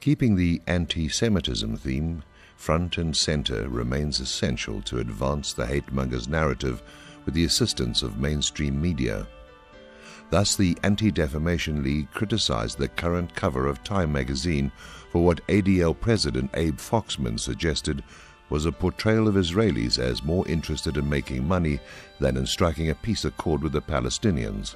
Keeping the anti-Semitism theme front and center remains essential to advance the hate-mongers narrative with the assistance of mainstream media. Thus, the Anti-Defamation League criticized the current cover of Time magazine for what ADL President Abe Foxman suggested was a portrayal of Israelis as more interested in making money than in striking a peace accord with the Palestinians.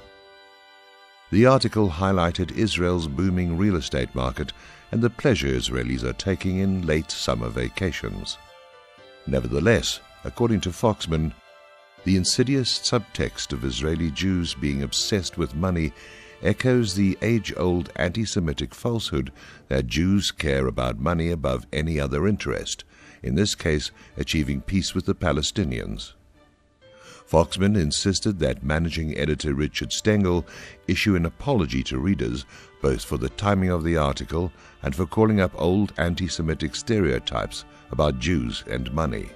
The article highlighted Israel's booming real estate market and the pleasure Israelis are taking in late summer vacations. Nevertheless, according to Foxman, the insidious subtext of Israeli Jews being obsessed with money echoes the age-old anti-Semitic falsehood that Jews care about money above any other interest, in this case achieving peace with the Palestinians. Foxman insisted that Managing Editor Richard Stengel issue an apology to readers both for the timing of the article and for calling up old anti-Semitic stereotypes about Jews and money.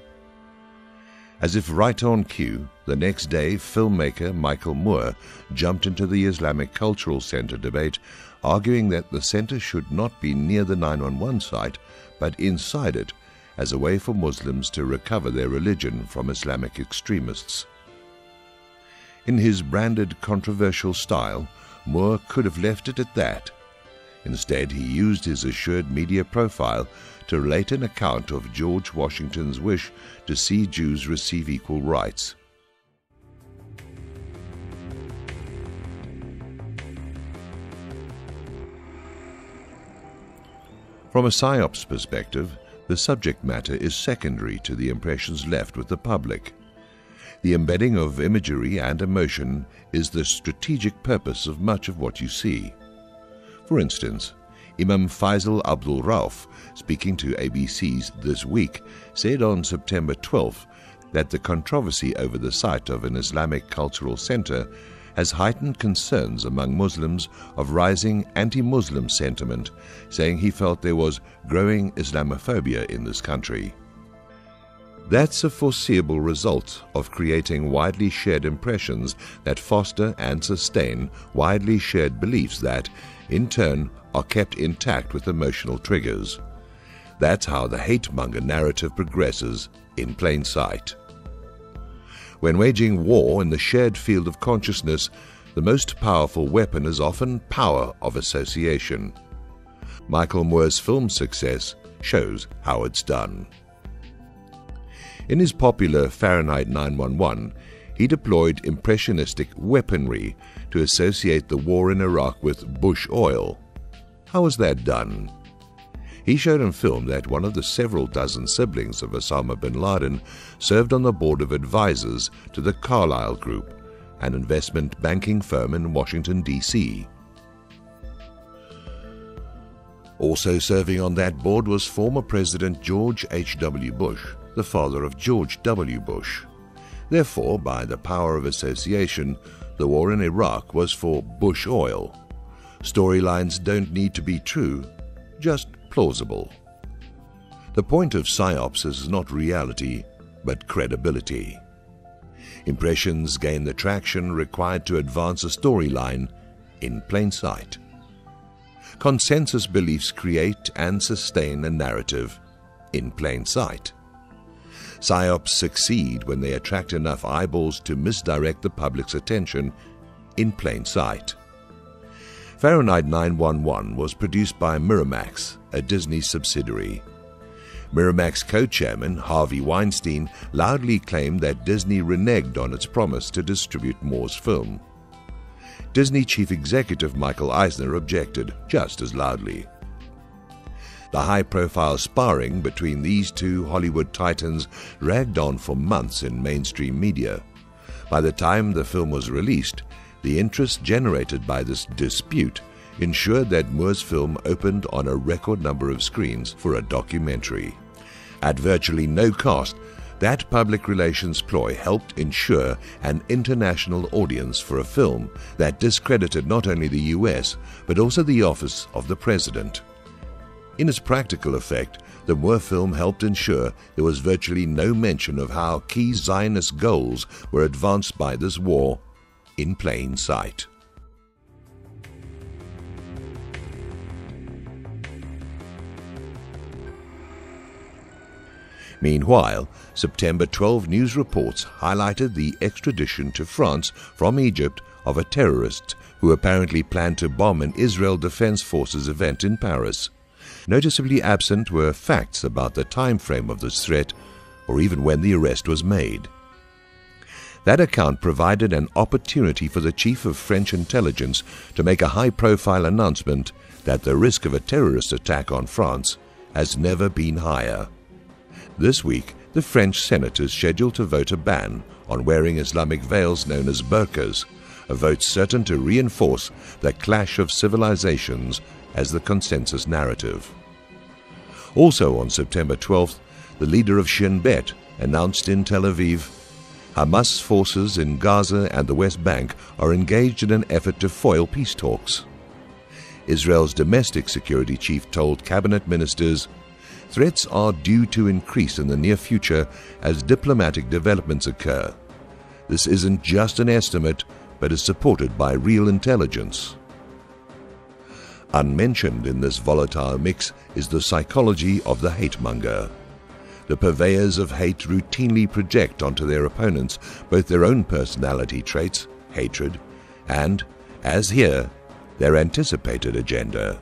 As if right on cue, the next day filmmaker Michael Moore jumped into the Islamic Cultural Center debate, arguing that the center should not be near the 911 site, but inside it, as a way for Muslims to recover their religion from Islamic extremists. In his branded controversial style, Moore could have left it at that. Instead, he used his assured media profile to relate an account of George Washington's wish to see Jews receive equal rights. From a PSYOP's perspective, the subject matter is secondary to the impressions left with the public. The embedding of imagery and emotion is the strategic purpose of much of what you see. For instance, Imam Faisal Abdul Rauf, speaking to ABC's This Week, said on September 12th that the controversy over the site of an Islamic cultural center has heightened concerns among Muslims of rising anti-Muslim sentiment, saying he felt there was growing Islamophobia in this country. That's a foreseeable result of creating widely shared impressions that foster and sustain widely shared beliefs that, in turn, are kept intact with emotional triggers. That's how the hate-monger narrative progresses in plain sight. When waging war in the shared field of consciousness, the most powerful weapon is often power of association. Michael Moore's film success shows how it's done. In his popular Fahrenheit 9/11, he deployed impressionistic weaponry to associate the war in Iraq with Bush oil. How was that done? He showed on film that one of the several dozen siblings of Osama bin Laden served on the board of advisors to the Carlyle Group, an investment banking firm in Washington, D.C. Also serving on that board was former President George H.W. Bush, the father of George W. Bush. Therefore, by the power of association, the war in Iraq was for Bush oil. Storylines don't need to be true, just plausible. The point of PSYOPs is not reality, but credibility. Impressions gain the traction required to advance a storyline in plain sight. Consensus beliefs create and sustain a narrative in plain sight. PSYOPs succeed when they attract enough eyeballs to misdirect the public's attention in plain sight. Fahrenheit 9/11 was produced by Miramax, a Disney subsidiary. Miramax co-chairman Harvey Weinstein loudly claimed that Disney reneged on its promise to distribute Moore's film. Disney chief executive Michael Eisner objected just as loudly. The high-profile sparring between these two Hollywood titans dragged on for months in mainstream media. By the time the film was released, the interest generated by this dispute ensured that Moore's film opened on a record number of screens for a documentary. At virtually no cost, that public relations ploy helped ensure an international audience for a film that discredited not only the US, but also the office of the president. In its practical effect, the Moore film helped ensure there was virtually no mention of how key Zionist goals were advanced by this war in plain sight. Meanwhile, September 12 news reports highlighted the extradition to France from Egypt of a terrorist who apparently planned to bomb an Israel Defense Forces event in Paris. Noticeably absent were facts about the time frame of this threat, or even when the arrest was made. That account provided an opportunity for the chief of French intelligence to make a high-profile announcement that the risk of a terrorist attack on France has never been higher. This week, the French Senate is scheduled to vote a ban on wearing Islamic veils known as burqas, a vote certain to reinforce the clash of civilizations as the consensus narrative. Also on September 12th, the leader of Shin Bet announced in Tel Aviv, Hamas forces in Gaza and the West Bank are engaged in an effort to foil peace talks. Israel's domestic security chief told cabinet ministers, threats are due to increase in the near future as diplomatic developments occur. This isn't just an estimate, but is supported by real intelligence. Unmentioned in this volatile mix is the psychology of the hate-monger. The purveyors of hate routinely project onto their opponents both their own personality traits, hatred, and, as here, their anticipated agenda.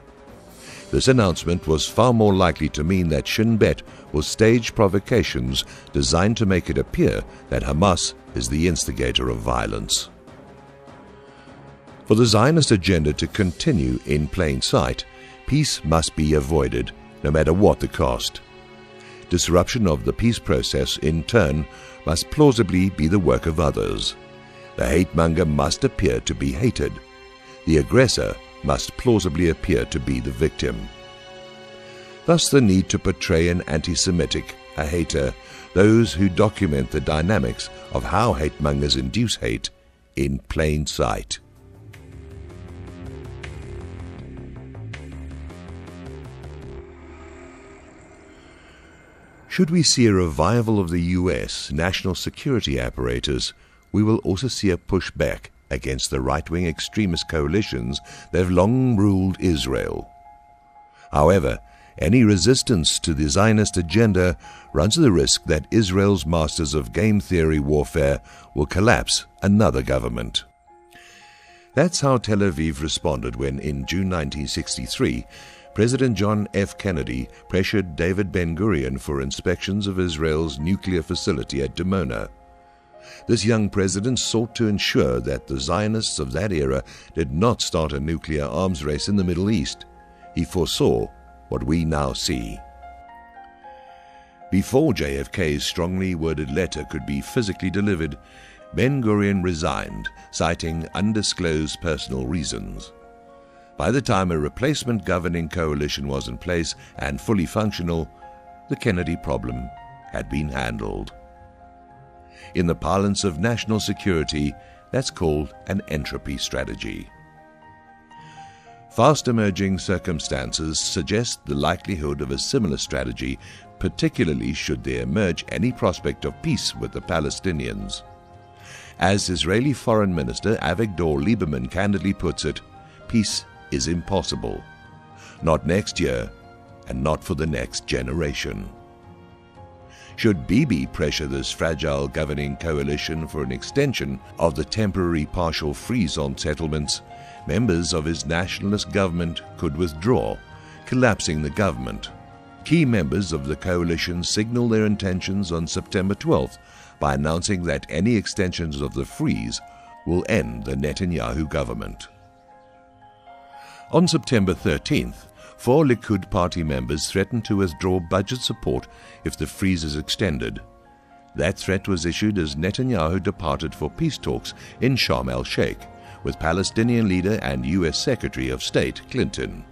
This announcement was far more likely to mean that Shin Bet will stage provocations designed to make it appear that Hamas is the instigator of violence. For the Zionist agenda to continue in plain sight, peace must be avoided, no matter what the cost. Disruption of the peace process, in turn, must plausibly be the work of others. The hate-monger must appear to be hated. The aggressor must plausibly appear to be the victim. Thus the need to portray an anti-Semitic, a hater, those who document the dynamics of how hate-mongers induce hate in plain sight. Should we see a revival of the U.S. national security apparatus, we will also see a pushback against the right-wing extremist coalitions that have long ruled Israel. However, any resistance to the Zionist agenda runs the risk that Israel's masters of game theory warfare will collapse another government. That's how Tel Aviv responded when, in June 1963, President John F. Kennedy pressured David Ben-Gurion for inspections of Israel's nuclear facility at Dimona. This young president sought to ensure that the Zionists of that era did not start a nuclear arms race in the Middle East. He foresaw what we now see. Before JFK's strongly worded letter could be physically delivered, Ben-Gurion resigned, citing undisclosed personal reasons. By the time a replacement governing coalition was in place and fully functional, the Kennedy problem had been handled. In the parlance of national security, that's called an entropy strategy. Fast-emerging circumstances suggest the likelihood of a similar strategy, particularly should there emerge any prospect of peace with the Palestinians. As Israeli Foreign Minister Avigdor Lieberman candidly puts it, peace is impossible. Not next year, and not for the next generation. Should Bibi pressure this fragile governing coalition for an extension of the temporary partial freeze on settlements, members of his nationalist government could withdraw, collapsing the government. Key members of the coalition signaled their intentions on September 12th by announcing that any extensions of the freeze will end the Netanyahu government. On September 13th, 4 Likud party members threatened to withdraw budget support if the freeze is extended. That threat was issued as Netanyahu departed for peace talks in Sharm el-Sheikh with Palestinian leader and U.S. Secretary of State Clinton.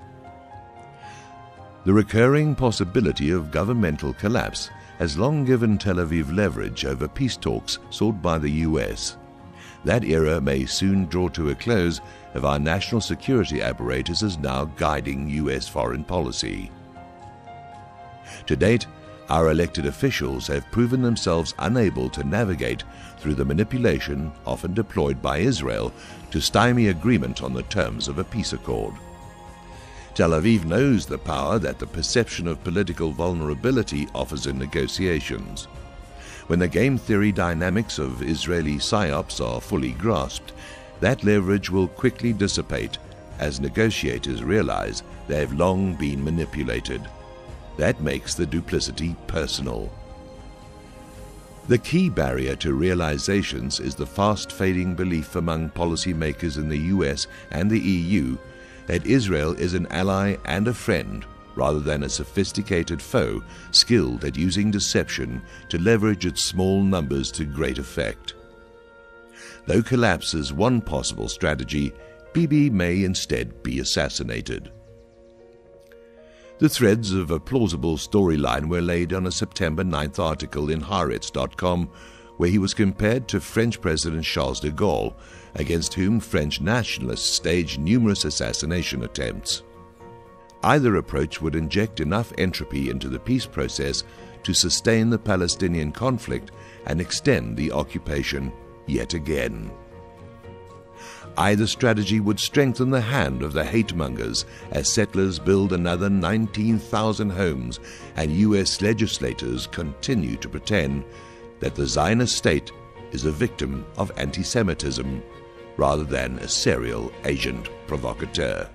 The recurring possibility of governmental collapse has long given Tel Aviv leverage over peace talks sought by the U.S. That era may soon draw to a close if our national security apparatus is now guiding U.S. foreign policy. To date, our elected officials have proven themselves unable to navigate through the manipulation often deployed by Israel to stymie agreement on the terms of a peace accord. Tel Aviv knows the power that the perception of political vulnerability offers in negotiations. When the game theory dynamics of Israeli psyops are fully grasped, that leverage will quickly dissipate as negotiators realize they have long been manipulated. That makes the duplicity personal. The key barrier to realizations is the fast-fading belief among policymakers in the US and the EU that Israel is an ally and a friend rather than a sophisticated foe skilled at using deception to leverage its small numbers to great effect. Though collapse is one possible strategy, Bibi may instead be assassinated. The threads of a plausible storyline were laid on a September 9th article in Haaretz.com, where he was compared to French President Charles de Gaulle, against whom French nationalists staged numerous assassination attempts. Either approach would inject enough entropy into the peace process to sustain the Palestinian conflict and extend the occupation yet again. Either strategy would strengthen the hand of the hate-mongers as settlers build another 19,000 homes and US legislators continue to pretend that the Zionist state is a victim of anti-Semitism rather than a serial agent provocateur.